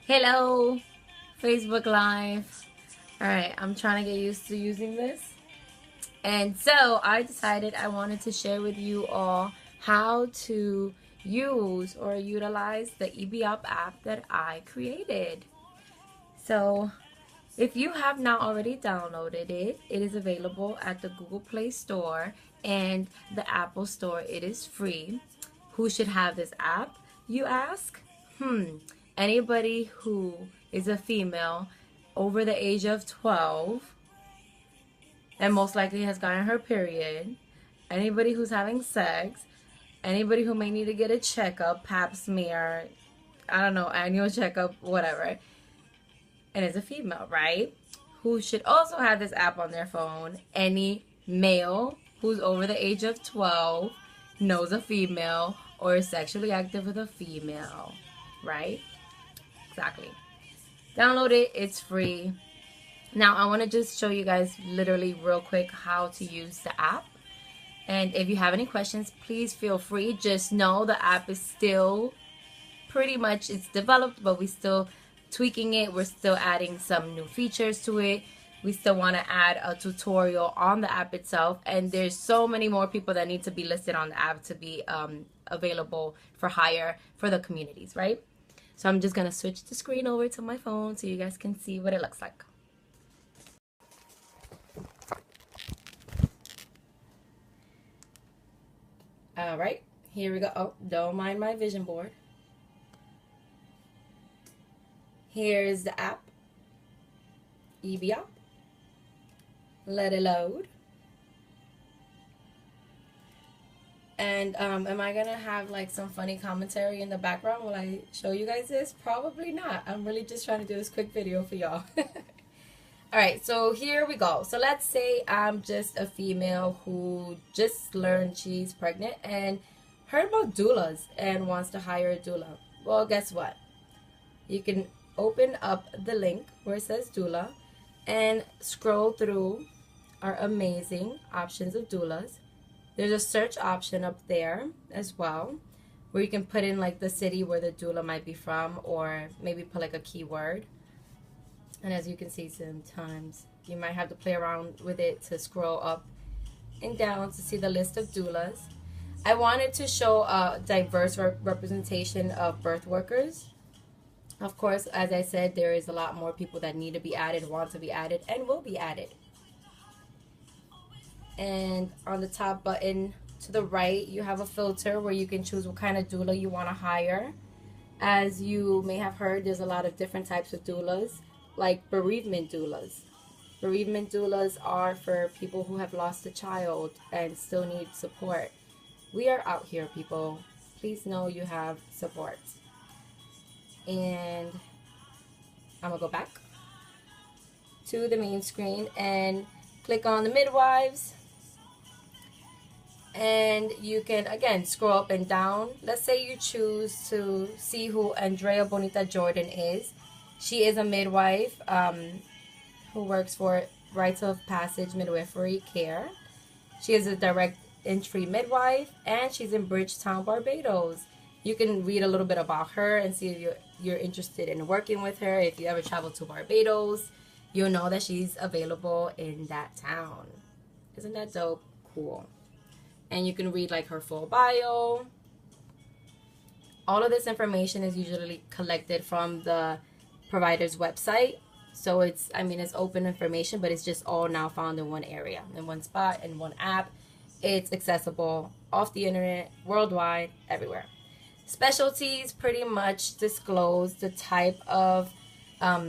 Hello, Facebook Live. Alright, I'm trying to get used to using this. And so I decided I wanted to share with you all how to use or utilize the IbiOp app that I created. So if you have not already downloaded it, it is available at the Google Play Store and the Apple Store. It is free. Who should have this app, you ask? Anybody who is a female over the age of 12 and most likely has gotten her period, anybody who's having sex, anybody who may need to get a checkup, pap smear, I don't know, annual checkup, whatever, and is a female, right? Who should also have this app on their phone? Any male who's over the age of 12, knows a female, or is sexually active with a female, right? Exactly. Download it. It's free. Now, I want to just show you guys literally real quick how to use the app. And if you have any questions, please feel free. Just know the app is still pretty much, it's developed, but we still tweaking it. We're still adding some new features to it. We still want to add a tutorial on the app itself. And there's so many more people that need to be listed on the app to be available for hire for the communities, right? So I'm just going to switch the screen over to my phone so you guys can see what it looks like. All right, here we go. Oh, don't mind my vision board. Here's the app, IbiOp. Let it load. And am I gonna have like some funny commentary in the background while I show you guys this? Probably not. I'm really just trying to do this quick video for y'all. Alright, so here we go. So let's say I'm just a female who just learned she's pregnant and heard about doulas and wants to hire a doula. Well, guess what? You can open up the link where it says doula and scroll through our amazing options of doulas. There's a search option up there as well where you can put in like the city where the doula might be from, or maybe put like a keyword. And as you can see, sometimes you might have to play around with it to scroll up and down to see the list of doulas. I wanted to show a diverse representation of birth workers. Of course, as I said, there is a lot more people that need to be added, want to be added, and will be added. And on the top button to the right, you have a filter where you can choose what kind of doula you want to hire. As you may have heard, there's a lot of different types of doulas, like bereavement doulas. Bereavement doulas are for people who have lost a child and still need support. We are out here, people. Please know you have support. And I'm gonna go back to the main screen and click on the midwives. And you can, again, scroll up and down. Let's say you choose to see who Andrea Bonita Jordan is. She is a midwife who works for Rites of Passage Midwifery Care. She is a direct entry midwife, and she's in Bridgetown, Barbados. You can read a little bit about her and see if you're interested in working with her. If you ever travel to Barbados, you'll know that she's available in that town. Isn't that dope? Cool. And you can read like her full bio. All of this information is usually collected from the provider's website. So it's open information, but it's just all now found in one area, in one spot, in one app. It's accessible off the internet, worldwide, everywhere. Specialties pretty much disclose the type of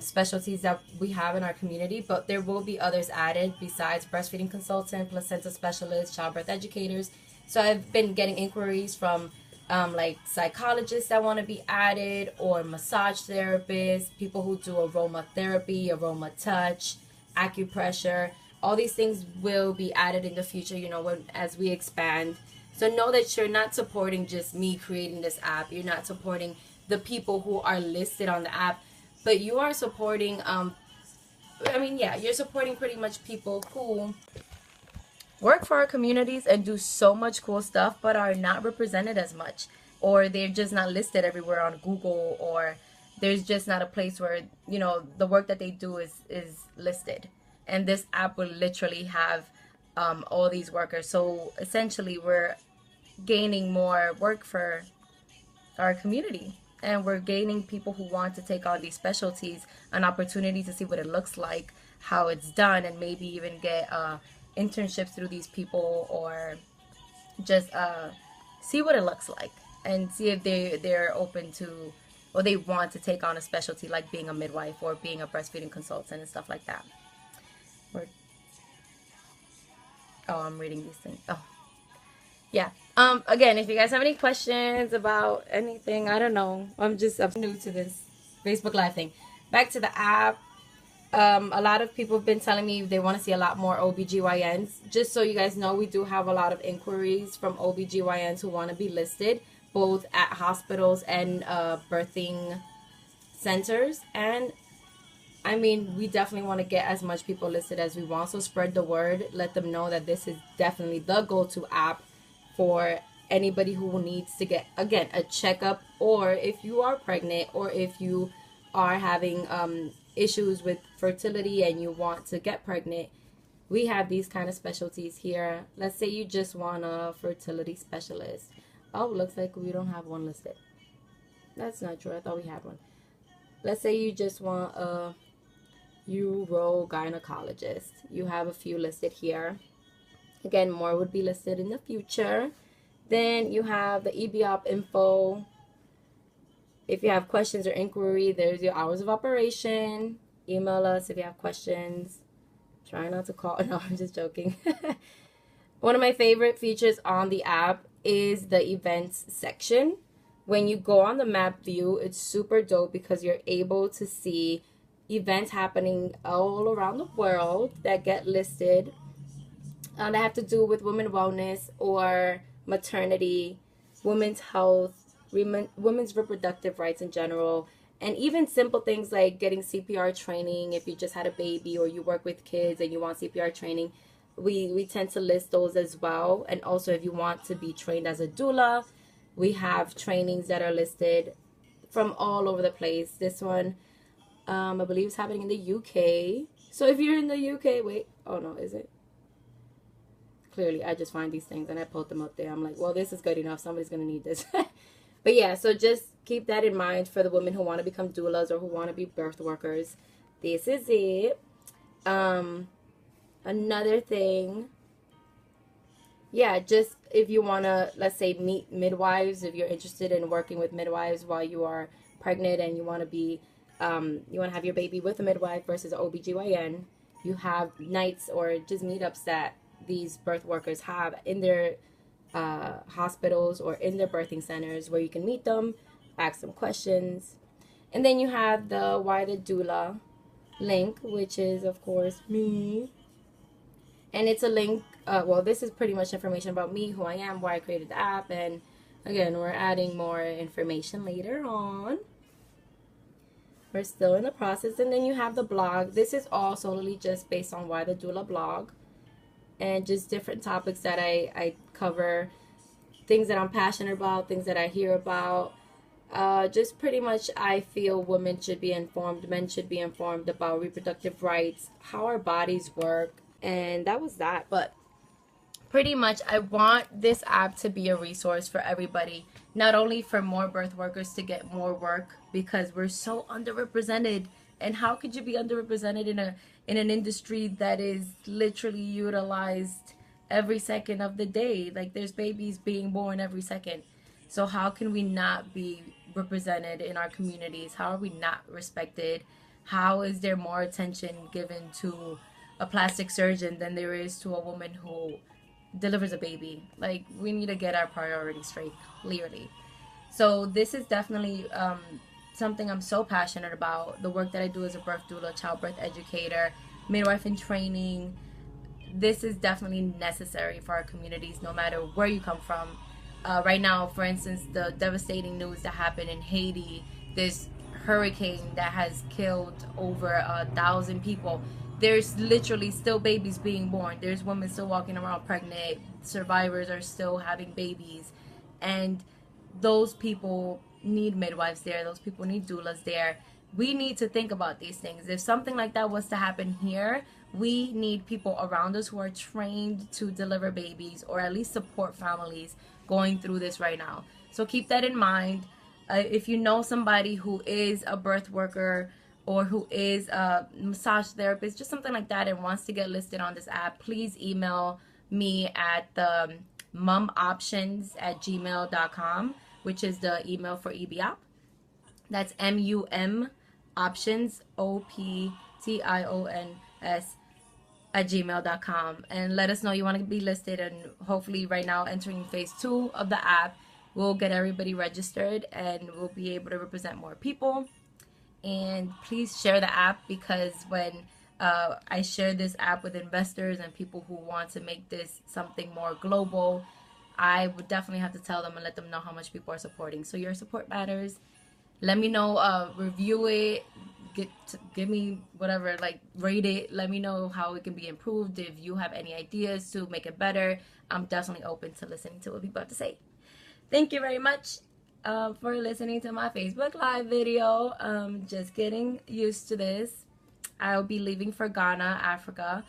specialties that we have in our community, but there will be others added besides breastfeeding consultant, placenta specialist, childbirth educators. So I've been getting inquiries from like psychologists that want to be added, or massage therapists, people who do aromatherapy, aroma touch, acupressure. All these things will be added in the future, as we expand. So know that you're not supporting just me creating this app. You're not supporting the people who are listed on the app, but you are supporting, you're supporting pretty much people who work for our communities and do so much cool stuff, but are not represented as much, or they're just not listed everywhere on Google, or There's just not a place where, you know, the work that they do is listed. And this app will literally have all these workers. So essentially we're gaining more work for our community, and we're gaining people who want to take on these specialties an opportunity to see what it looks like, how it's done, and maybe even get internships through these people, or just see what it looks like and see if they're open to, or they want to take on a specialty like being a midwife or being a breastfeeding consultant and stuff like that. Oh, I'm reading these things. Oh, yeah. Again, if you guys have any questions about anything, I don't know. I'm new to this Facebook Live thing. Back to the app. A lot of people have been telling me they want to see a lot more OBGYNs. Just so you guys know, we do have a lot of inquiries from OBGYNs who want to be listed, both at hospitals and birthing centers. And I mean, we definitely want to get as much people listed as we want. So spread the word. Let them know that this is definitely the go-to app for anybody who needs to get, again, a checkup, or if you are pregnant, or if you are having issues with fertility and you want to get pregnant. We have these kind of specialties here. Let's say you just want a fertility specialist. Oh, looks like we don't have one listed. That's not true. I thought we had one. Let's say you just want a urogynecologist. You have a few listed here. Again, more would be listed in the future. Then you have the IbiOp info. If you have questions or inquiry, there's your hours of operation. Email us if you have questions. Try not to call. No, I'm just joking. One of my favorite features on the app is the events section. When you go on the map view, it's super dope because you're able to see events happening all around the world that get listed. That have to do with women wellness or maternity, women's health, women's reproductive rights in general, and even simple things like getting CPR training. If you just had a baby or you work with kids and you want CPR training, we tend to list those as well. And also if you want to be trained as a doula, we have trainings that are listed from all over the place. This one, I believe, is happening in the UK. So if you're in the UK, wait, oh no, is it? Clearly, I just find these things and I put them up there. I'm like, well, this is good enough. Somebody's going to need this. But yeah, so just keep that in mind for the women who want to become doulas or who want to be birth workers. This is it. Another thing, yeah, just if you want to, let's say, meet midwives, if you're interested in working with midwives while you are pregnant and you want to be, you want to have your baby with a midwife versus an OBGYN, you have nights or just meetups that these birth workers have in their hospitals or in their birthing centers where you can meet them, ask them questions. And then you have the Why the Doula link, which is, of course, me. And it's a link, well, this is pretty much information about me, who I am, why I created the app, and again, we're adding more information later on. We're still in the process. And then you have the blog. This is all solely just based on Why the Doula blog, and just different topics that I cover, things that I'm passionate about, things that I hear about. Just pretty much I feel women should be informed, men should be informed about reproductive rights, how our bodies work, and that was that. But pretty much I want this app to be a resource for everybody, not only for more birth workers to get more work, because we're so underrepresented. And how could you be underrepresented in an industry that is literally utilized every second of the day? Like, there's babies being born every second. So how can we not be represented in our communities? How are we not respected? How is there more attention given to a plastic surgeon than there is to a woman who delivers a baby? Like, we need to get our priorities straight, clearly. So this is definitely something I'm so passionate about. The work that I do as a birth doula, childbirth educator, midwife in training. This is definitely necessary for our communities, no matter where you come from. Right now, for instance, the devastating news that happened in Haiti, this hurricane that has killed over 1,000 people. There's literally still babies being born. There's women still walking around pregnant. Survivors are still having babies. And those people need midwives there. Those people need doulas there. We need to think about these things. If something like that was to happen here, we need people around us who are trained to deliver babies or at least support families going through this right now. So keep that in mind. If you know somebody who is a birth worker or who is a massage therapist, just something like that, and wants to get listed on this app, please email me at the mumoptions@gmail.com, which is the email for IbiOp. That's MUM options, OPTIONS @gmail.com, and let us know you want to be listed. And hopefully right now, entering phase 2 of the app, we'll get everybody registered and we'll be able to represent more people. And please share the app, because when I share this app with investors and people who want to make this something more global, I would definitely have to tell them and let them know how much people are supporting. So your support matters. Let me know, review it, give me whatever, like rate it. Let me know how it can be improved. If you have any ideas to make it better, I'm definitely open to listening to what people have to say. Thank you very much for listening to my Facebook Live video. Just getting used to this. I'll be leaving for Ghana, Africa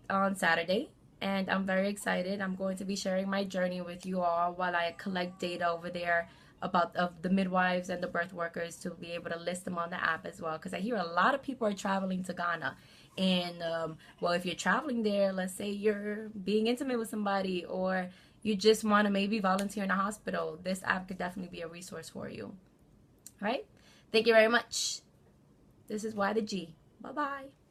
on Saturday, and I'm very excited. I'm going to be sharing my journey with you all while I collect data over there about the midwives and the birth workers, to be able to list them on the app as well, because I hear a lot of people are traveling to Ghana. And well, if you're traveling there, let's say you're being intimate with somebody, or you just want to maybe volunteer in a hospital, this app could definitely be a resource for you. All right? Thank you very much. This is Y the G. Bye-bye.